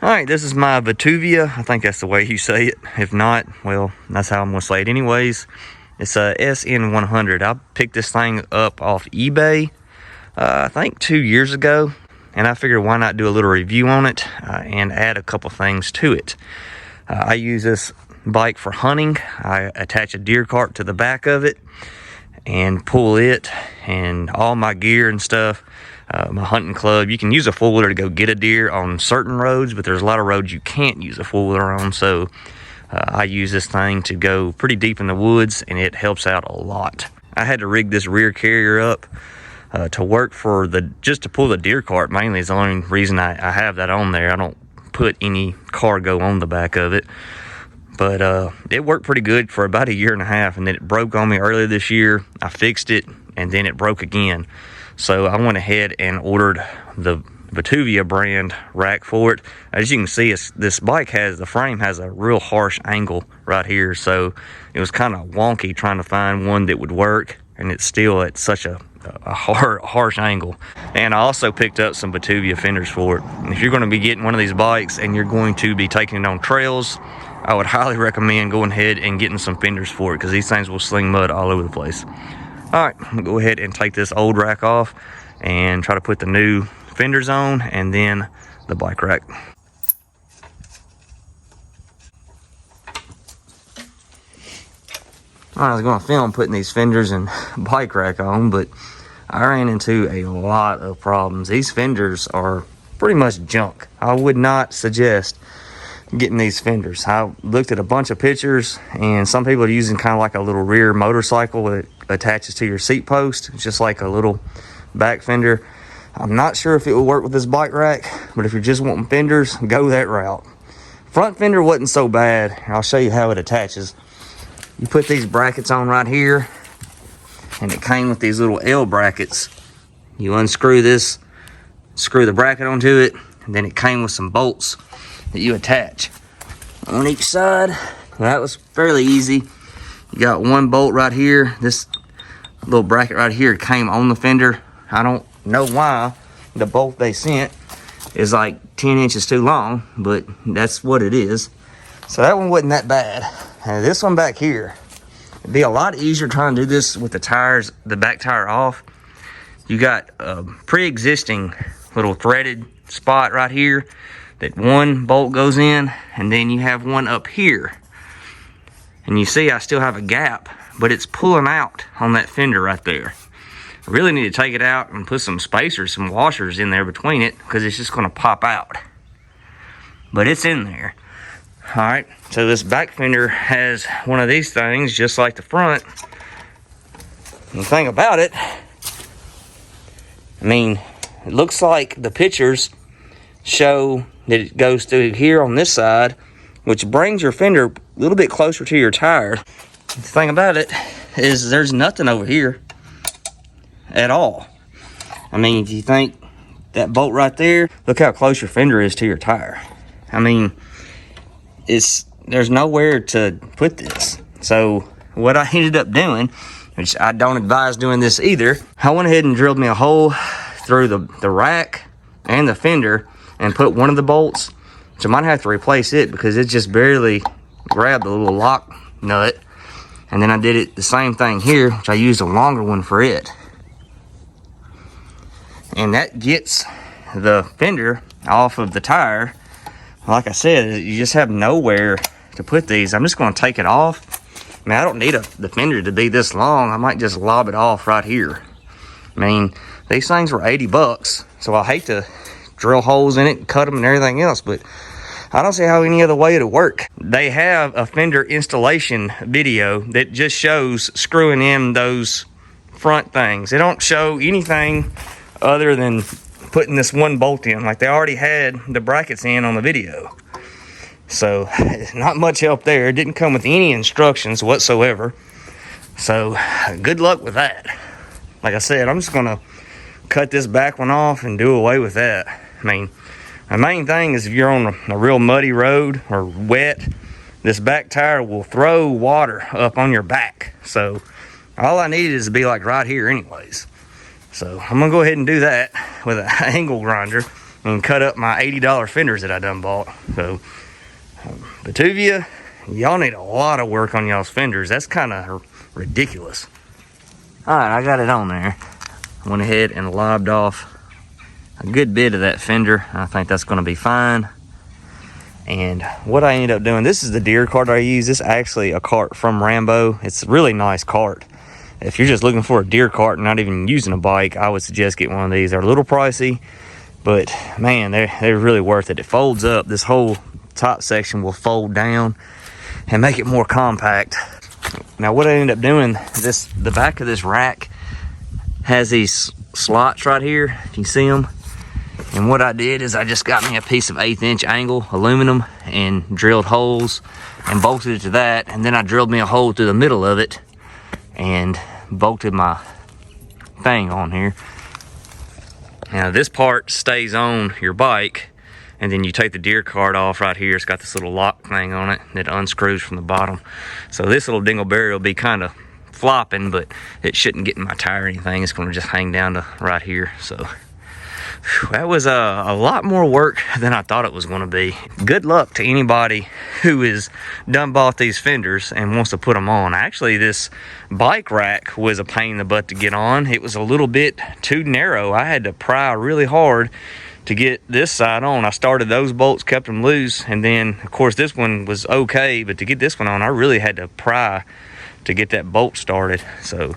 Alright, this is my Vtuvia. I think that's the way you say it. If not, well, that's how I'm going to say it anyways. It's a SN100. I picked this thing up off eBay, I think 2 years ago. And I figured why not do a little review on it and add a couple things to it. I use this bike for hunting. I attach a deer cart to the back of it and pull it and all my gear and stuff. My hunting club. You can use a four-wheeler to go get a deer on certain roads, but there's a lot of roads you can't use a four-wheeler on, so I use this thing to go pretty deep in the woods, and it helps out a lot. I had to rig this rear carrier up to work for just to pull the deer cart mainly is the only reason I have that on there. I don't put any cargo on the back of it, but it worked pretty good for about 1.5 years, and then it broke on me earlier this year. I fixed it, and then it broke again. So I went ahead and ordered the Vtuvia brand rack for it. As you can see, this bike the frame has a real harsh angle right here. So it was kind of wonky trying to find one that would work, and it's still at such a harsh angle. And I also picked up some Vtuvia fenders for it. If you're going to be getting one of these bikes and you're going to be taking it on trails, I would highly recommend going ahead and getting some fenders for it, because these things will sling mud all over the place. Alright, I'm going to go ahead and take this old rack off and try to put the new fenders on and then the bike rack. I was going to film putting these fenders and bike rack on, but I ran into a lot of problems. These fenders are pretty much junk. I would not suggest getting these fenders. I looked at a bunch of pictures, and some people are using kind of like a little rear motorcycle that attaches to your seat post. It's just like a little back fender. I'm not sure if it will work with this bike rack, but if you're just wanting fenders, go that route. Front fender wasn't so bad. I'll show you how it attaches. You put these brackets on right here, and it came with these little L brackets. You unscrew this, screw the bracket onto it, and then it came with some bolts that you attach on each side. That was fairly easy. You got one bolt right here. This little bracket right here came on the fender. I don't know why the bolt they sent is like 10 inches too long, but that's what it is. So that one wasn't that bad. And this one back here, it'd be a lot easier trying to do this with the tires, the back tire off. You got a pre-existing little threaded spot right here that one bolt goes in, and then you have one up here. And you see I still have a gap, but it's pulling out on that fender right there. I really need to take it out and put some spacers, some washers in there between it, because it's just gonna pop out. But it's in there. All right, so this back fender has one of these things just like the front. And the thing about it, I mean, it looks like the pictures show that it goes through here on this side, which brings your fender a little bit closer to your tire. The thing about it is there's nothing over here at all. I mean, if you think that bolt right there, look how close your fender is to your tire. I mean, there's nowhere to put this. So what I ended up doing, which I don't advise doing this either, I went ahead and drilled me a hole through the rack and the fender and put one of the bolts, which I might have to replace it because it just barely grabbed the little lock nut. And then I did it the same thing here, which I used a longer one for it. And that gets the fender off of the tire. Like I said, you just have nowhere to put these. I'm just going to take it off. I mean, I don't need the fender to be this long. I might just lob it off right here. I mean, these things were 80 bucks, so I hate to drill holes in it and cut them and everything else, but I don't see how any other way it'll work. They have a fender installation video that just shows screwing in those front things. They don't show anything other than putting this one bolt in. Like, they already had the brackets in on the video. So not much help there. It didn't come with any instructions whatsoever. So good luck with that. Like I said, I'm just gonna cut this back one off and do away with that. I mean, the main thing is if you're on a real muddy road or wet, this back tire will throw water up on your back. So all I needed is to be like right here anyways. So I'm gonna go ahead and do that with an angle grinder. and cut up my $80 fenders that I done bought. So Vtuvia, y'all need a lot of work on y'all's fenders. That's kind of ridiculous. All right, I got it on there. I went ahead and lobbed off a good bit of that fender. I think that's going to be fine. And what I ended up doing, this is the deer cart I use. This is actually a cart from Rambo. It's a really nice cart. If you're just looking for a deer cart and not even using a bike, I would suggest get one of these. They're a little pricey, but man, they're really worth it. It folds up. This whole top section will fold down and make it more compact. Now what I ended up doing, the back of this rack has these slots right here, if you see them. And what I did is I just got me a piece of 1/8 inch angle aluminum and drilled holes and bolted it to that. And then I drilled me a hole through the middle of it and bolted my thing on here. Now this part stays on your bike, and then you take the deer cart off right here. It's got this little lock thing on it that unscrews from the bottom. So this little dingleberry will be kind of flopping, but it shouldn't get in my tire or anything. It's going to just hang down to right here. So that was a lot more work than I thought it was going to be. Good luck to anybody who is done bought these fenders and wants to put them on. Actually, this bike rack was a pain in the butt to get on. It was a little bit too narrow. I had to pry really hard to get this side on. I started those bolts, kept them loose, and then of course this one was okay, but to get this one on, I really had to pry to get that bolt started. So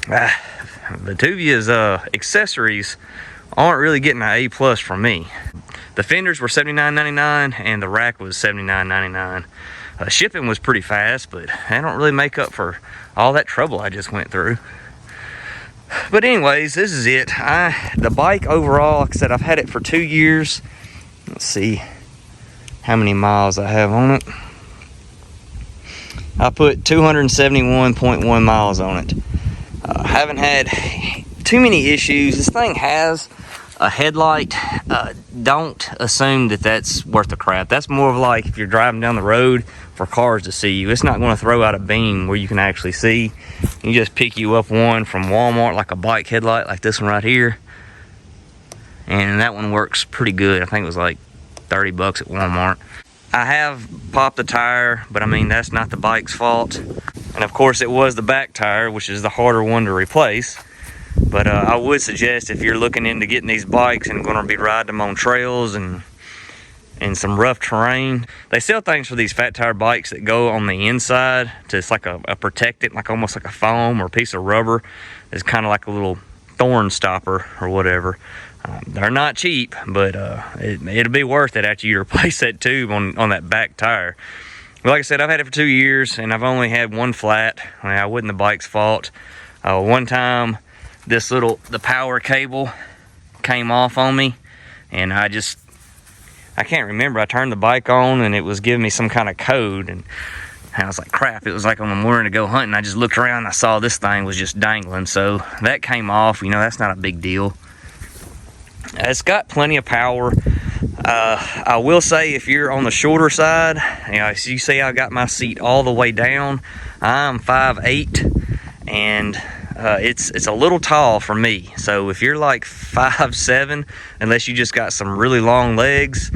Vtuvia's accessories aren't really getting an A+ from me. The fenders were $79.99 and the rack was $79.99. Shipping was pretty fast, but they don't really make up for all that trouble I just went through. But anyways, this is it. The bike overall, like I said, I've had it for 2 years. Let's see how many miles I have on it. I put 271.1 miles on it. Haven't had too many issues. This thing has a headlight. Don't assume that that's worth the crap. That's more of like if you're driving down the road for cars to see you. It's not going to throw out a beam where you can actually see. You just pick you up one from Walmart, like a bike headlight like this one right here, and that one works pretty good. I think it was like 30 bucks at Walmart. I have popped the tire, but I mean, that's not the bike's fault. And of course it was the back tire, which is the harder one to replace. But I would suggest, if you're looking into getting these bikes and going to be riding them on trails and some rough terrain, they sell things for these fat tire bikes that go on the inside to, it's like a protectant, like almost like a foam or a piece of rubber. It's kind of like a little thorn stopper or whatever. They're not cheap, but it'll be worth it after you replace that tube on that back tire. But like I said, I've had it for 2 years and I've only had one flat. It wasn't the bike's fault. One time, the power cable came off on me, and I can't remember. I turned the bike on and it was giving me some kind of code, and I was like, crap. It was like on the morning to go hunting. I just looked around and I saw this thing was just dangling. So that came off. You know, that's not a big deal. It's got plenty of power. I will say, if you're on the shorter side, you know, as you see, I got my seat all the way down. I'm 5'8", and it's a little tall for me. So if you're like 5'7", unless you just got some really long legs,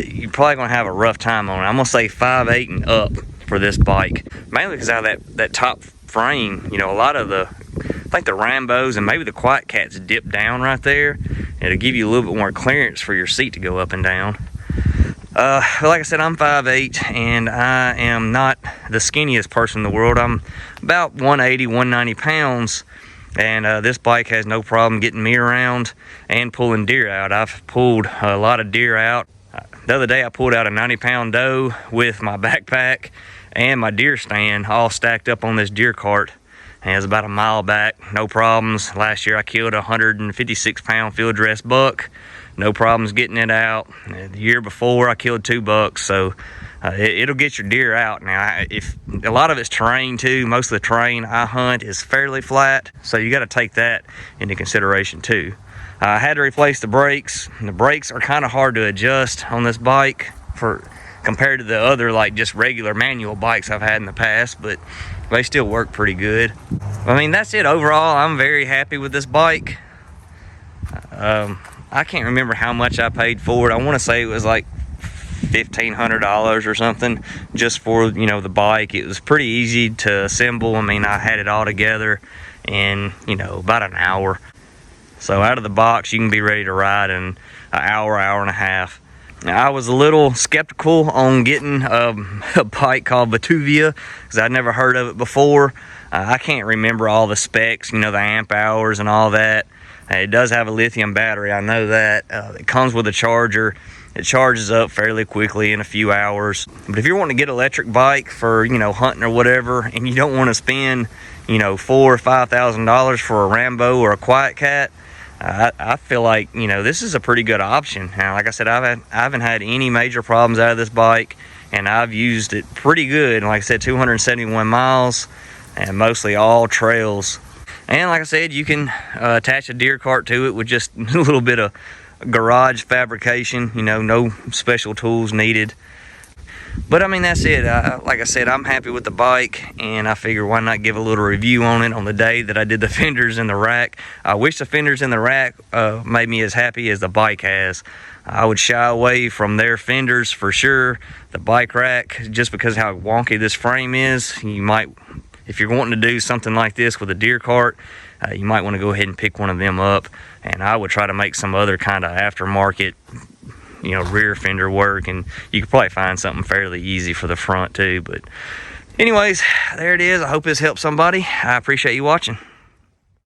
you're probably gonna have a rough time on it. I'm gonna say 5'8" and up for this bike, mainly because of that top frame. You know, a lot of I think the Rambos and maybe the Quiet Cats dip down right there. It'll give you a little bit more clearance for your seat to go up and down. But like I said, I'm 5'8", and I am not the skinniest person in the world. I'm about 180, 190 pounds, and this bike has no problem getting me around and pulling deer out. I've pulled a lot of deer out. The other day I pulled out a 90-pound doe with my backpack and my deer stand all stacked up on this deer cart. And it was about a mile back, no problems. Last year I killed a 156-pound field dress buck. No problems getting it out. The year before I killed 2 bucks, so it'll get your deer out. Now, if a lot of it's terrain too, most of the terrain I hunt is fairly flat, so you got to take that into consideration too. I had to replace the brakes. The brakes are kind of hard to adjust on this bike compared to the other, like, just regular manual bikes I've had in the past, but they still work pretty good. I mean, that's it overall. I'm very happy with this bike. I can't remember how much I paid for it. I want to say it was like $1,500 or something just for, you know, the bike. It was pretty easy to assemble. I mean, I had it all together in, you know, about an hour. So out of the box, you can be ready to ride in an hour, hour and a half. Now, I was a little skeptical on getting a bike called Vtuvia because I'd never heard of it before. I can't remember all the specs, you know, the amp hours and all that. It does have a lithium battery, I know that. It comes with a charger. It charges up fairly quickly in a few hours. But if you're wanting to get an electric bike for, you know, hunting or whatever, and you don't want to spend, you know, $4,000 or $5,000 for a Rambo or a Quiet Cat, I feel like, you know, this is a pretty good option. Now, like I said, I haven't had any major problems out of this bike, and I've used it pretty good. Like I said, 271 miles, and mostly all trails. And like I said, you can attach a deer cart to it with just a little bit of garage fabrication, you know, no special tools needed. But I mean, that's it. Like I said, I'm happy with the bike, and I figure why not give a little review on it on the day that I did the fenders in the rack. I wish the fenders in the rack made me as happy as the bike has. I would shy away from their fenders for sure. The bike rack, just because how wonky this frame is, you might, if you're wanting to do something like this with a deer cart, you might want to go ahead and pick one of them up. And I would try to make some other kind of aftermarket, you know, rear fender work, and you could probably find something fairly easy for the front too. But anyways, there it is. I hope this helps somebody. I appreciate you watching.